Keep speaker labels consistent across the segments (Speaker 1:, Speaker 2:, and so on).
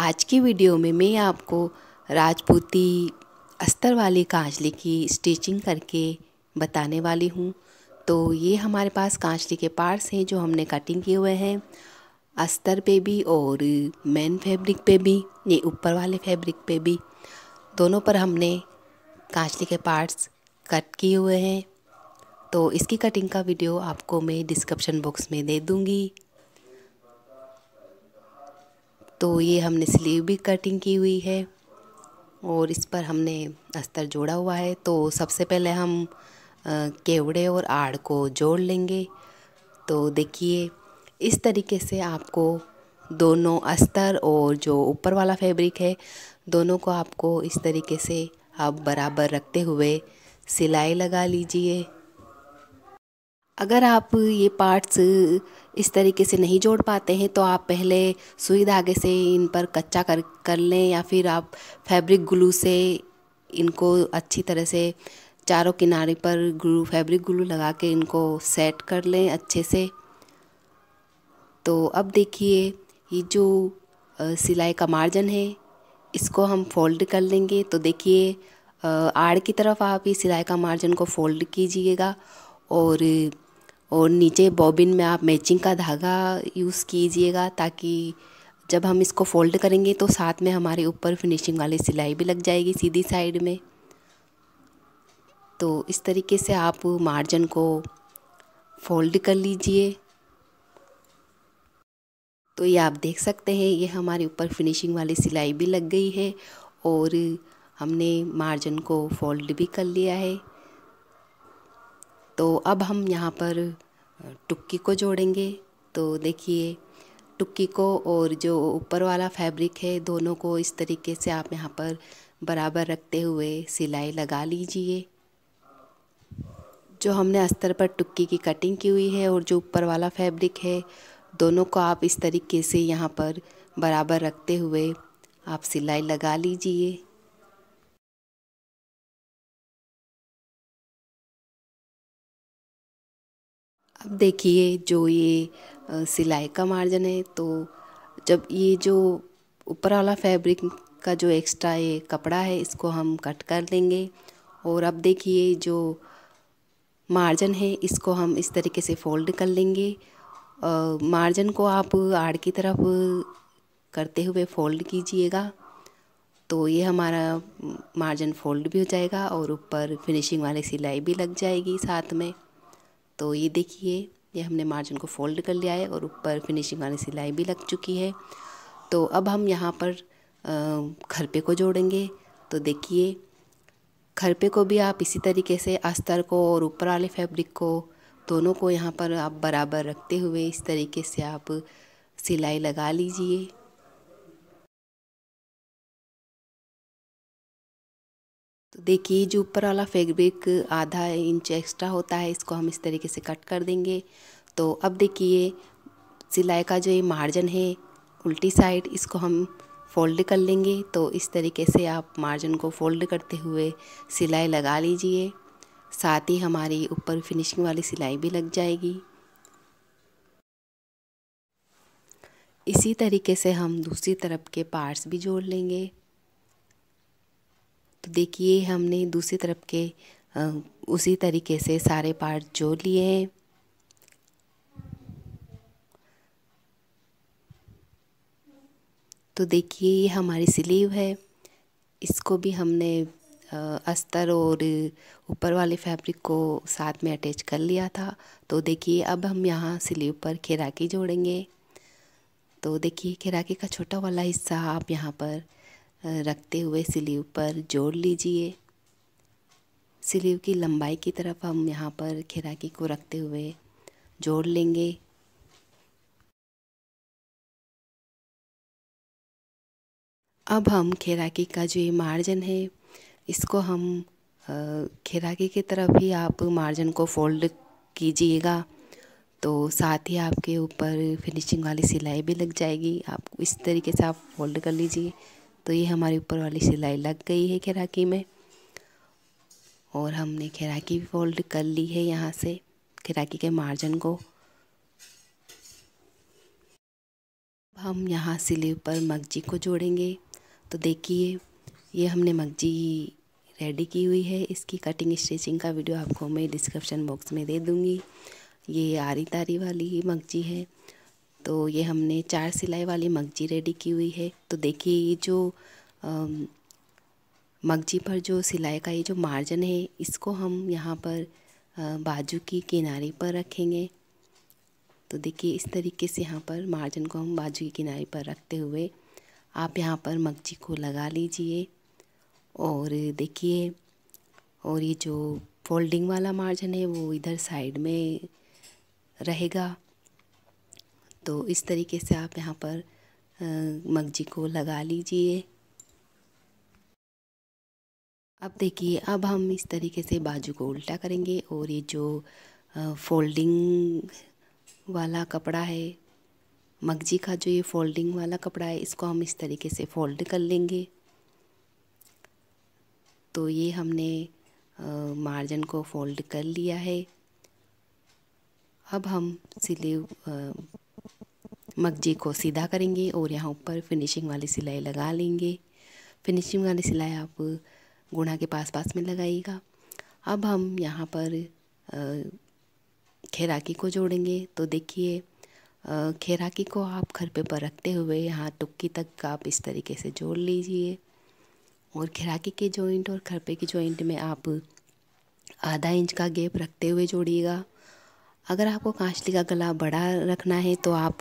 Speaker 1: आज की वीडियो में मैं आपको राजपूती अस्तर वाली कांचली की स्टिचिंग करके बताने वाली हूँ। तो ये हमारे पास कांचली के पार्ट्स हैं जो हमने कटिंग किए हुए हैं, अस्तर पे भी और मेन फैब्रिक पे भी, ये ऊपर वाले फैब्रिक पे भी, दोनों पर हमने कांचली के पार्ट्स कट किए हुए हैं। तो इसकी कटिंग का वीडियो आपको मैं डिस्क्रिप्शन बॉक्स में दे दूँगी। तो ये हमने स्लीव भी कटिंग की हुई है और इस पर हमने अस्तर जोड़ा हुआ है। तो सबसे पहले हम केवड़े और आड़ को जोड़ लेंगे। तो देखिए इस तरीके से आपको दोनों अस्तर और जो ऊपर वाला फैब्रिक है दोनों को आपको इस तरीके से आप बराबर रखते हुए सिलाई लगा लीजिए। अगर आप ये पार्ट्स इस तरीके से नहीं जोड़ पाते हैं तो आप पहले सुई धागे से इन पर कच्चा कर लें, या फिर आप फैब्रिक ग्लू से इनको अच्छी तरह से चारों किनारे पर फैब्रिक ग्लू लगा के इनको सेट कर लें अच्छे से। तो अब देखिए ये जो सिलाई का मार्जिन है इसको हम फोल्ड कर लेंगे। तो देखिए आड़ की तरफ आप ये सिलाई का मार्जिन को फोल्ड कीजिएगा और नीचे बॉबिन में आप मैचिंग का धागा यूज़ कीजिएगा, ताकि जब हम इसको फोल्ड करेंगे तो साथ में हमारे ऊपर फिनिशिंग वाली सिलाई भी लग जाएगी सीधी साइड में। तो इस तरीके से आप मार्जिन को फोल्ड कर लीजिए। तो ये आप देख सकते हैं ये हमारे ऊपर फिनिशिंग वाली सिलाई भी लग गई है और हमने मार्जिन को फोल्ड भी कर लिया है। तो अब हम यहाँ पर टुक्की को जोड़ेंगे। तो देखिए टुक्की को और जो ऊपर वाला फैब्रिक है दोनों को इस तरीके से आप यहाँ पर बराबर रखते हुए सिलाई लगा लीजिए। जो हमने अस्तर पर टुक्की की कटिंग की हुई है और जो ऊपर वाला फैब्रिक है दोनों को आप इस तरीके से यहाँ पर बराबर रखते हुए आप सिलाई लगा लीजिए। अब देखिए जो ये सिलाई का मार्जिन है, तो जब ये जो ऊपर वाला फैब्रिक का जो एक्स्ट्रा ये कपड़ा है इसको हम कट कर लेंगे। और अब देखिए जो मार्जिन है इसको हम इस तरीके से फोल्ड कर लेंगे। मार्जिन को आप आड़ की तरफ करते हुए फोल्ड कीजिएगा। तो ये हमारा मार्जिन फोल्ड भी हो जाएगा और ऊपर फिनिशिंग वाली सिलाई भी लग जाएगी साथ में। तो ये देखिए ये हमने मार्जिन को फोल्ड कर लिया है और ऊपर फिनिशिंग वाली सिलाई भी लग चुकी है। तो अब हम यहाँ पर खरपे को जोड़ेंगे। तो देखिए खरपे को भी आप इसी तरीके से अस्तर को और ऊपर वाले फैब्रिक को दोनों को यहाँ पर आप बराबर रखते हुए इस तरीके से आप सिलाई लगा लीजिए। तो देखिए जो ऊपर वाला फैब्रिक आधा इंच एक्स्ट्रा होता है इसको हम इस तरीके से कट कर देंगे। तो अब देखिए सिलाई का जो ये मार्जिन है उल्टी साइड इसको हम फोल्ड कर लेंगे। तो इस तरीके से आप मार्जिन को फोल्ड करते हुए सिलाई लगा लीजिए, साथ ही हमारी ऊपर फिनिशिंग वाली सिलाई भी लग जाएगी। इसी तरीके से हम दूसरी तरफ के पार्ट्स भी जोड़ लेंगे। तो देखिए हमने दूसरी तरफ के उसी तरीके से सारे पार्ट जोड़ लिए हैं। तो देखिए ये हमारी स्लीव है, इसको भी हमने अस्तर और ऊपर वाले फैब्रिक को साथ में अटैच कर लिया था। तो देखिए अब हम यहाँ स्लीव पर खिराकी जोड़ेंगे। तो देखिए खिराकी का छोटा वाला हिस्सा आप यहाँ पर रखते हुए स्लीव पर जोड़ लीजिए। स्लीव की लंबाई की तरफ हम यहाँ पर खिराकी को रखते हुए जोड़ लेंगे। अब हम खिराकी का जो ये मार्जिन है इसको हम खिराकी की तरफ ही आप मार्जिन को फोल्ड कीजिएगा। तो साथ ही आपके ऊपर फिनिशिंग वाली सिलाई भी लग जाएगी। आप इस तरीके से आप फोल्ड कर लीजिए। तो ये हमारी ऊपर वाली सिलाई लग गई है खिराकी में और हमने खिराकी भी फोल्ड कर ली है यहाँ से खिराकी के मार्जिन को। हम यहाँ स्लीव पर मगजी को जोड़ेंगे। तो देखिए ये हमने मगजी रेडी की हुई है। इसकी कटिंग स्टिचिंग का वीडियो आपको मैं डिस्क्रिप्शन बॉक्स में दे दूँगी। ये आरी तारी वाली ही मगजी है। तो ये हमने 4 सिलाई वाली मगजी रेडी की हुई है। तो देखिए ये जो मगजी पर जो सिलाई का ये जो मार्जिन है इसको हम यहाँ पर बाजू की किनारे पर रखेंगे। तो देखिए इस तरीके से यहाँ पर मार्जिन को हम बाजू की किनारे पर रखते हुए आप यहाँ पर मगजी को लगा लीजिए। और देखिए और ये जो फोल्डिंग वाला मार्जिन है वो इधर साइड में रहेगा। तो इस तरीके से आप यहाँ पर मगजी को लगा लीजिए। अब देखिए अब हम इस तरीके से बाजू को उल्टा करेंगे और ये जो फोल्डिंग वाला कपड़ा है मगजी का, जो ये फोल्डिंग वाला कपड़ा है इसको हम इस तरीके से फोल्ड कर लेंगे। तो ये हमने मार्जिन को फोल्ड कर लिया है। अब हम स्लीव मगजी को सीधा करेंगे और यहाँ ऊपर फिनिशिंग वाली सिलाई लगा लेंगे। फिनिशिंग वाली सिलाई आप गुणा के पास पास में लगाइएगा। अब हम यहाँ पर खैराकी को जोड़ेंगे। तो देखिए खैराकी को आप खरपे पर रखते हुए यहाँ टुक्की तक आप इस तरीके से जोड़ लीजिए। और खैराकी के जॉइंट और खरपे के जॉइंट में आप आधा इंच का गैप रखते हुए जोड़िएगा। अगर आपको कांचली का गला बड़ा रखना है तो आप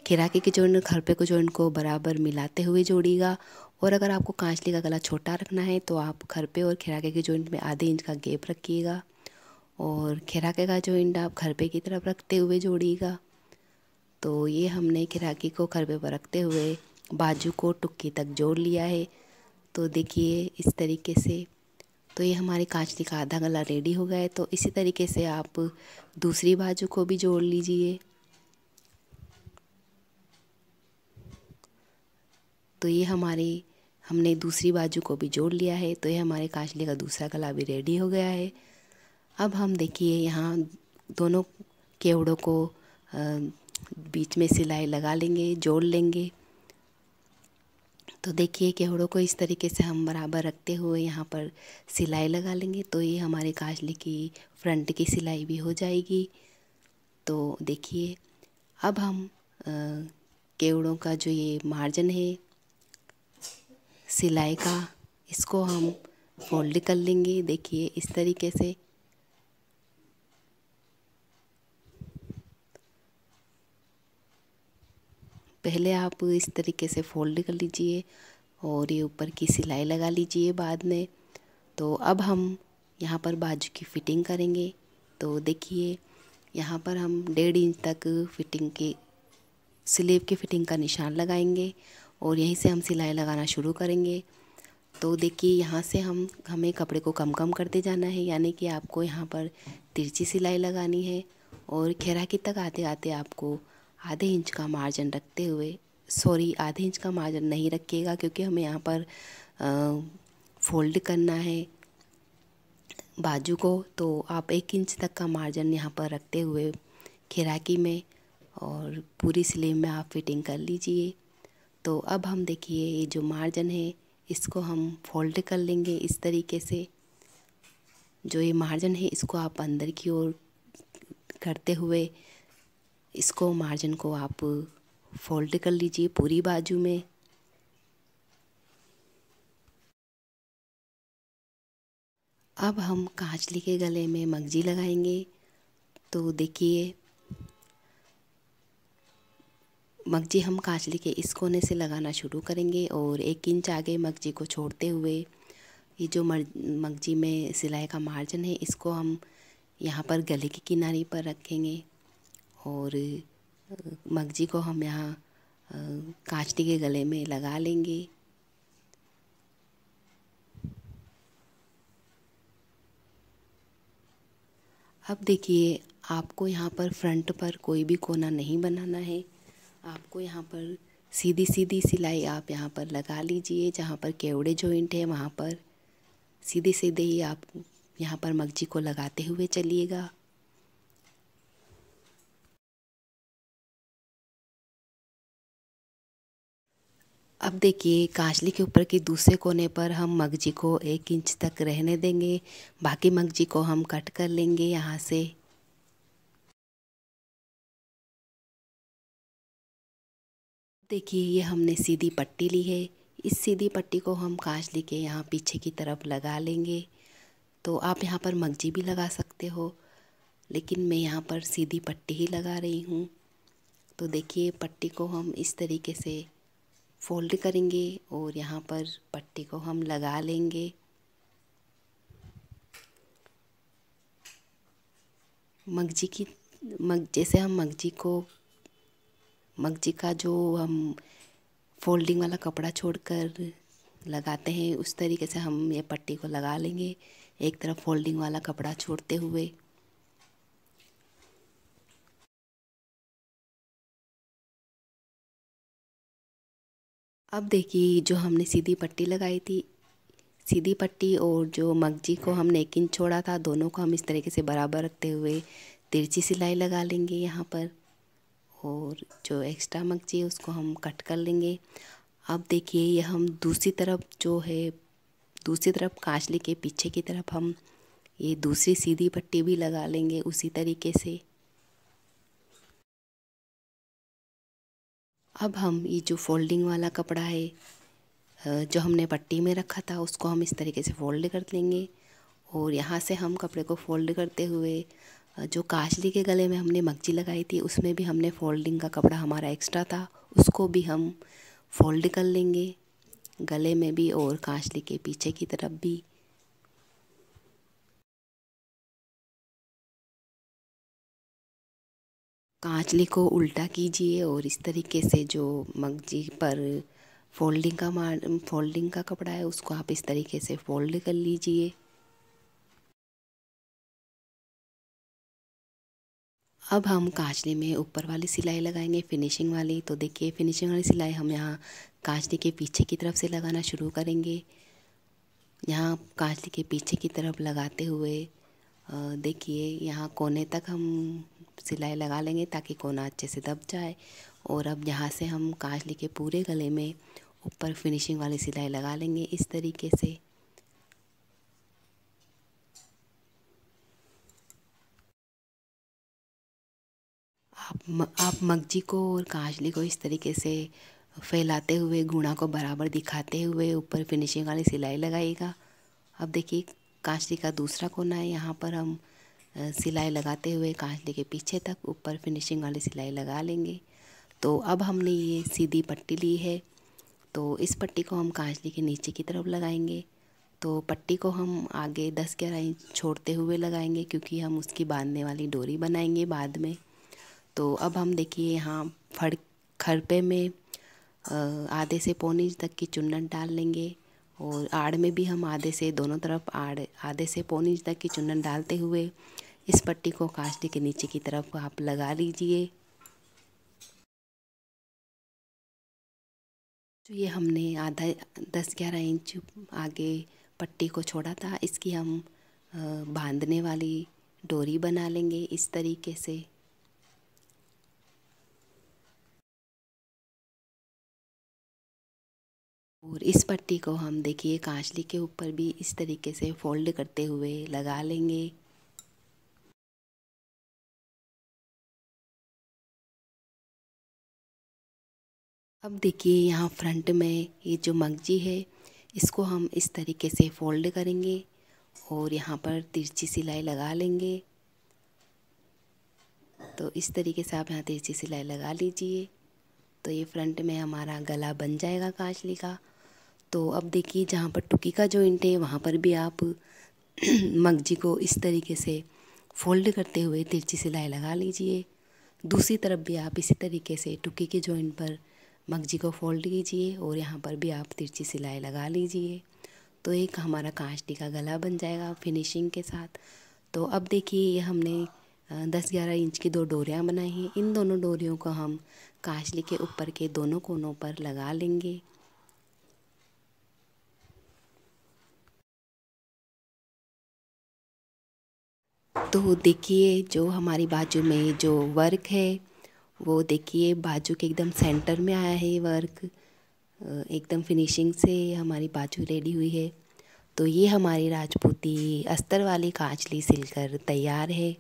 Speaker 1: खैराकी के जॉइंट और खरपे के जॉइंट को बराबर मिलाते हुए जोड़िएगा। और अगर आपको कांचली का गला छोटा रखना है तो आप खरपे और खैराकी के जॉइंट में आधे इंच का गैप रखिएगा और खैराकी का जॉइंट आप खरपे की तरफ रखते हुए जोड़िएगा। तो ये हमने खैराकी को खरपे पर रखते हुए बाजू को टुक्की तक जोड़ लिया है। तो देखिए इस तरीके से तो ये हमारे कांचली का आधा गला रेडी हो गया है। तो इसी तरीके से आप दूसरी बाजू को भी जोड़ लीजिए। तो ये हमने दूसरी बाजू को भी जोड़ लिया है। तो ये हमारे कांचली का दूसरा गला भी रेडी हो गया है। अब हम देखिए यहाँ दोनों केवड़ों को बीच में सिलाई लगा लेंगे, जोड़ लेंगे। तो देखिए केवड़ों को इस तरीके से हम बराबर रखते हुए यहाँ पर सिलाई लगा लेंगे। तो ये हमारे कांचली की फ्रंट की सिलाई भी हो जाएगी। तो देखिए अब हम केवड़ों का जो ये मार्जिन है सिलाई का इसको हम फोल्ड कर लेंगे। देखिए इस तरीके से पहले आप इस तरीके से फोल्ड कर लीजिए और ये ऊपर की सिलाई लगा लीजिए बाद में। तो अब हम यहाँ पर बाजू की फ़िटिंग करेंगे। तो देखिए यहाँ पर हम 1.5 इंच तक फिटिंग की स्लीव की फ़िटिंग का निशान लगाएंगे और यहीं से हम सिलाई लगाना शुरू करेंगे। तो देखिए यहाँ से हमें कपड़े को कम कम करते जाना है, यानी कि आपको यहाँ पर तिरछी सिलाई लगानी है और खैराकी तक आते आते आपको आधे इंच का मार्जिन रखते हुए आधे इंच का मार्जिन नहीं रखिएगा क्योंकि हमें यहाँ पर फोल्ड करना है बाजू को। तो आप 1 इंच तक का मार्जिन यहाँ पर रखते हुए खैराकी में और पूरी स्लीव में आप फिटिंग कर लीजिए। तो अब हम देखिए ये जो मार्जिन है इसको हम फोल्ड कर लेंगे इस तरीके से। जो ये मार्जिन है इसको आप अंदर की ओर करते हुए इसको मार्जिन को आप फोल्ड कर लीजिए पूरी बाजू में। अब हम कांचली के गले में मगजी लगाएंगे। तो देखिए मगजी हम कांचली के इस कोने से लगाना शुरू करेंगे और 1 इंच आगे मगजी को छोड़ते हुए ये जो मगजी में सिलाई का मार्जिन है इसको हम यहाँ पर गले की किनारे पर रखेंगे और मगजी को हम यहाँ कांचली के गले में लगा लेंगे। अब देखिए आपको यहाँ पर फ्रंट पर कोई भी कोना नहीं बनाना है। आपको यहाँ पर सीधी सीधी सिलाई आप यहाँ पर लगा लीजिए। जहाँ पर केवड़े जॉइंट है वहाँ पर सीधे सीधे ही आप यहाँ पर मगजी को लगाते हुए चलिएगा। अब देखिए कांचली के ऊपर के दूसरे कोने पर हम मगजी को 1 इंच तक रहने देंगे। बाकी मगजी को हम कट कर लेंगे यहाँ से। देखिए ये हमने सीधी पट्टी ली है। इस सीधी पट्टी को हम कांचली के यहाँ पीछे की तरफ लगा लेंगे। तो आप यहाँ पर मगजी भी लगा सकते हो, लेकिन मैं यहाँ पर सीधी पट्टी ही लगा रही हूँ। तो देखिए पट्टी को हम इस तरीके से फोल्ड करेंगे और यहाँ पर पट्टी को हम लगा लेंगे। मगजी की जैसे हम मगजी का जो हम फोल्डिंग वाला कपड़ा छोड़कर लगाते हैं, उस तरीके से हम ये पट्टी को लगा लेंगे, एक तरफ फोल्डिंग वाला कपड़ा छोड़ते हुए। अब देखिए जो हमने सीधी पट्टी लगाई थी, सीधी पट्टी और जो मगजी को हमने 1 इंच छोड़ा था, दोनों को हम इस तरीके से बराबर रखते हुए तिरछी सिलाई लगा लेंगे यहाँ पर। और जो एक्स्ट्रा मगजी है उसको हम कट कर लेंगे। अब देखिए ये हम दूसरी तरफ जो है, दूसरी तरफ कांचली के पीछे की तरफ हम ये दूसरी सीधी पट्टी भी लगा लेंगे उसी तरीके से। अब हम ये जो फोल्डिंग वाला कपड़ा है जो हमने पट्टी में रखा था, उसको हम इस तरीके से फोल्ड कर लेंगे। और यहाँ से हम कपड़े को फोल्ड करते हुए जो कांचली के गले में हमने मगजी लगाई थी, उसमें भी हमने फोल्डिंग का कपड़ा हमारा एक्स्ट्रा था, उसको भी हम फोल्ड कर लेंगे, गले में भी और कांचली के पीछे की तरफ भी। कांचली को उल्टा कीजिए और इस तरीके से जो मगजी पर फोल्डिंग का कपड़ा है उसको आप इस तरीके से फोल्ड कर लीजिए। अब हम कांचली में ऊपर वाली सिलाई लगाएंगे, फिनिशिंग वाली। तो देखिए फिनिशिंग वाली सिलाई हम यहाँ कांचली के पीछे की तरफ से लगाना शुरू करेंगे। यहाँ कांचली के पीछे की तरफ लगाते हुए देखिए यहाँ कोने तक हम सिलाई लगा लेंगे ताकि कोना अच्छे से दब जाए। और अब यहाँ से हम कांचली के पूरे गले में ऊपर फिनिशिंग वाली सिलाई लगा लेंगे इस तरीके से। आप मगजी को और कांचली को इस तरीके से फैलाते हुए, गुणा को बराबर दिखाते हुए ऊपर फिनिशिंग वाली सिलाई लगाइएगा। अब देखिए कांचली का दूसरा कोना है, यहाँ पर हम सिलाई लगाते हुए कांचली के पीछे तक ऊपर फिनिशिंग वाली सिलाई लगा लेंगे। तो अब हमने ये सीधी पट्टी ली है, तो इस पट्टी को हम कांचली के नीचे की तरफ लगाएंगे। तो पट्टी को हम आगे 10-11 इंच छोड़ते हुए लगाएंगे, क्योंकि हम उसकी बांधने वाली डोरी बनाएंगे बाद में। तो अब हम देखिए यहाँ खरपे में आधे से पौने इंच तक की चुन्नट डाल लेंगे। और आड़ में भी हम आधे से, दोनों तरफ आधे से पौने इंच तक की चुन्नट डालते हुए इस पट्टी को कांचली के नीचे की तरफ आप लगा लीजिए। तो ये हमने आधा 10-11 इंच आगे पट्टी को छोड़ा था, इसकी हम बांधने वाली डोरी बना लेंगे इस तरीके से। और इस पट्टी को हम देखिए कांचली के ऊपर भी इस तरीके से फोल्ड करते हुए लगा लेंगे। अब देखिए यहाँ फ्रंट में ये जो मगजी है, इसको हम इस तरीके से फोल्ड करेंगे और यहाँ पर तिरछी सिलाई लगा लेंगे। तो इस तरीके से आप यहाँ तिरछी सिलाई लगा लीजिए। तो ये फ्रंट में हमारा गला बन जाएगा कांचली का। तो अब देखिए जहाँ पर टुकी का जॉइंट है, वहाँ पर भी आप मगजी को इस तरीके से फोल्ड करते हुए तिरछी सिलाई लगा लीजिए। दूसरी तरफ भी आप इसी तरीके से टुकी के जॉइंट पर मगजी को फोल्ड कीजिए और यहाँ पर भी आप तिरछी सिलाई लगा लीजिए। तो एक हमारा कांचली का गला बन जाएगा फिनिशिंग के साथ। तो अब देखिए ये हमने 10-11 इंच की 2 डोरियाँ बनाई हैं। इन दोनों डोरियों को हम कांचली के ऊपर के दोनों कोनों पर लगा लेंगे। तो देखिए जो हमारी बाजू में जो वर्क है, वो देखिए बाजू के एकदम सेंटर में आया है ये वर्क। एकदम फिनिशिंग से हमारी बाजू रेडी हुई है। तो ये हमारी राजपूती अस्तर वाली कांचली सिलकर तैयार है।